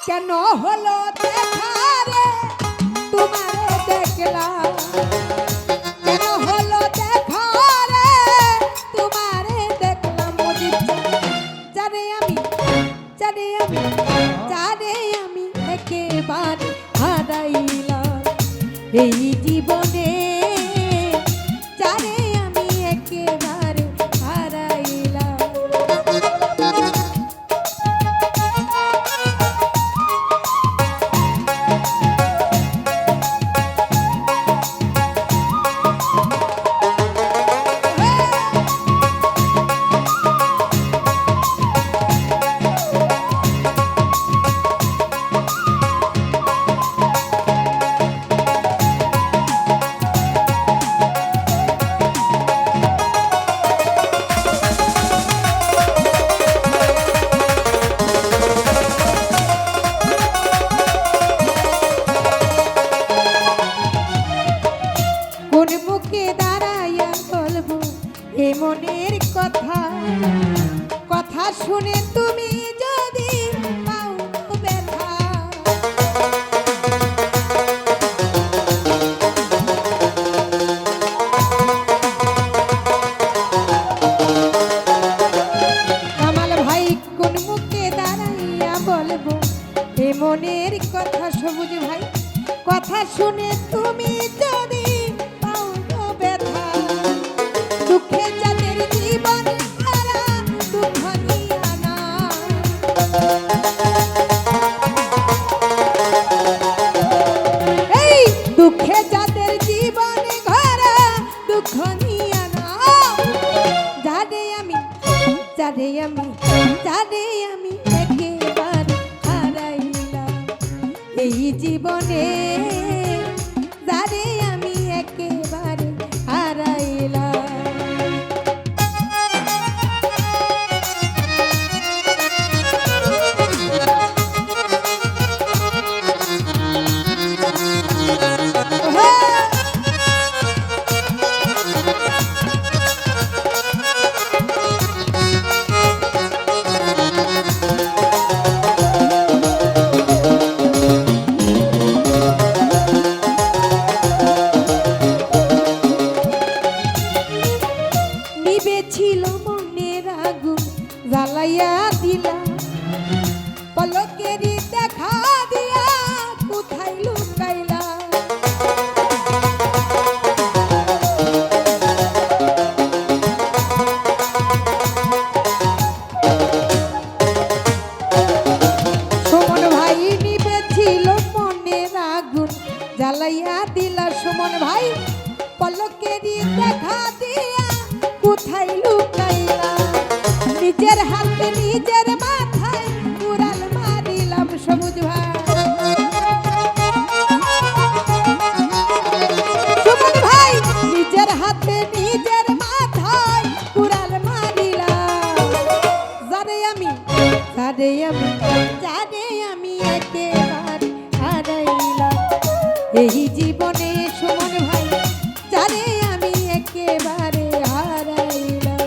কেন হলো দেখা রে তোমারে দেখলাম, কেন হলো দেখা রে তোমারে দেখলাম। জানে আমি একেবারে হারাইলাম এই জীবনে, জানে আমি একেবারে হারাইলাম। কোন মুখে দাঁড়াইয়া বলবো এ মনের কথা, কথা শুনে তুমি যদি পাও ব্যথা। কামাল ভাই কোন মুখে দাঁড়াইয়া বলবো এ মনের কথা, সবুজ ভাই কথা শুনে তুমি যদি দুঃখে যাদের জীবন হারা দুঃখ নিয়া না, এই দুঃখে যাদের জীবন হারা দুঃখ নিয়া না। জানে আমি একেবারে হারাইলাম এই জীবনে, জানে আমি একেবারে হারাইলাম। ছিল মনের আগুন জ্বালাইয়া দিলা, পলকেরই দেখা দিয়া কোথায় লুকাইলা। সুমন ভাই নিবেছিল মনের আগুন জ্বালাইয়া দিলা, সুমন ভাই পলকেরই দেখা দিয়া কোথায় লুকাইলা। নিজের হাতে নিজের মাথায় কুড়াল মারিলাম, সবুজ ভাই সুমন ভাই নিজের হাতে নিজের মাথায় কুড়াল মারিলাম। জানে আমি একেবারে হারাইলাম এই জীবনে, সুমন ভাই জানে আমি একেবারে হারাইলাম।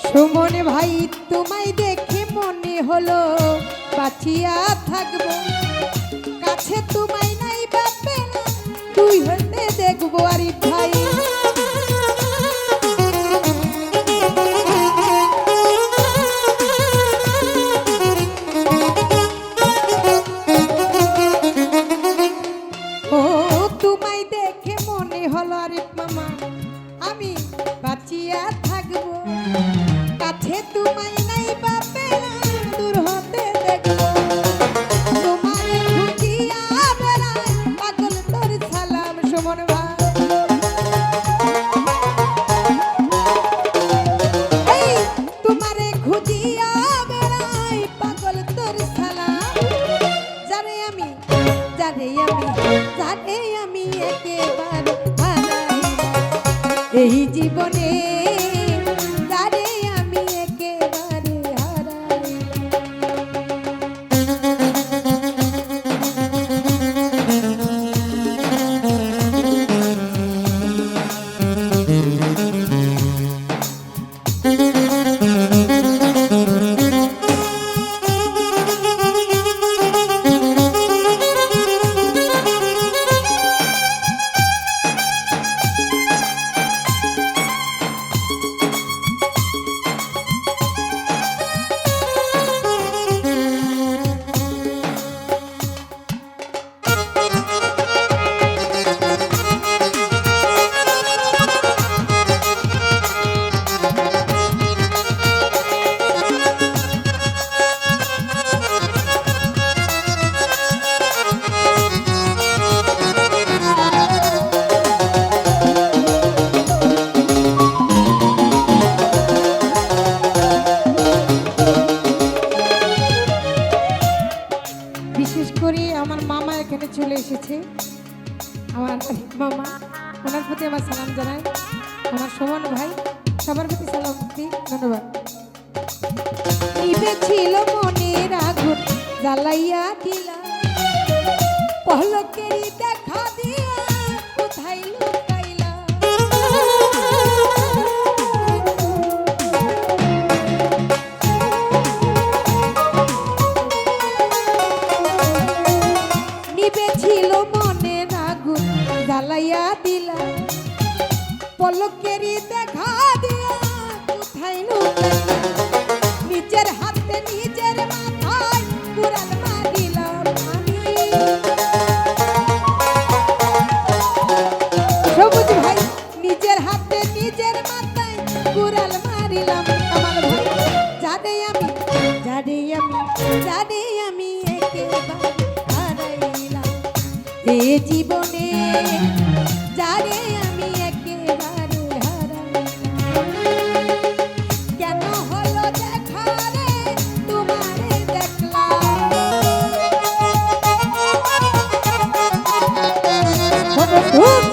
সুমন ভাই তোমায় দেখে মনে হলো বাঁচিয়া থাকবো, কাছে তোমায় নাই বা পেলাম তুই হতে দেখবো। আরিফ ভাই ও তোমায় দেখে মনে হলো আরিফ মামা আমি বাঁচিয়া থাকবো, কাছে তোমায় নাই বা পেলাম দূর হতে দেখবো। তোমার খুঁজিয়া বেড়াই যারে আমি একেবারে হারাইলাম এই জীবনে যারে আমি একেবারে বিশেষ করে আমার মামা এখানে চলে এসেছে, আমার মামা, ওনার প্রতি আমার সালাম জানাই। আমার সুমন ভাই, সবার প্রতি সালাম দিই, ধন্যবাদ। নিভে ছিল মনের আগুন জ্বালাইয়া দিলা, পলকেরই দেখা দিয়া কোথায় লুকাইলা। ছিল মনের আগুন জ্বালাইয়া দিলা, পলকেরই দেখা দিয়া কোথায় লুকাইলা। নিজের হাতে নিজের মাথায় কুড়াল মারিলাম আমি। সবুজ ভাই, নিজের হাতে নিজের মাথায় কুড়াল মারিলাম আমার ভাই। যারে আমি একেবারে এ জীবনে যারে আমি একেবারে হারাইলাম। কেন হলো দেখা রে তোমারে দেখলাম,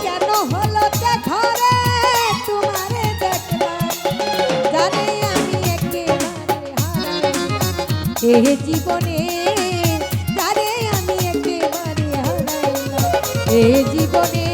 কেন হলো দেখা রে তোমারে দেখলাম, যারে আমি একেবারে হারাইলাম এ জীবনে। এ জীবনে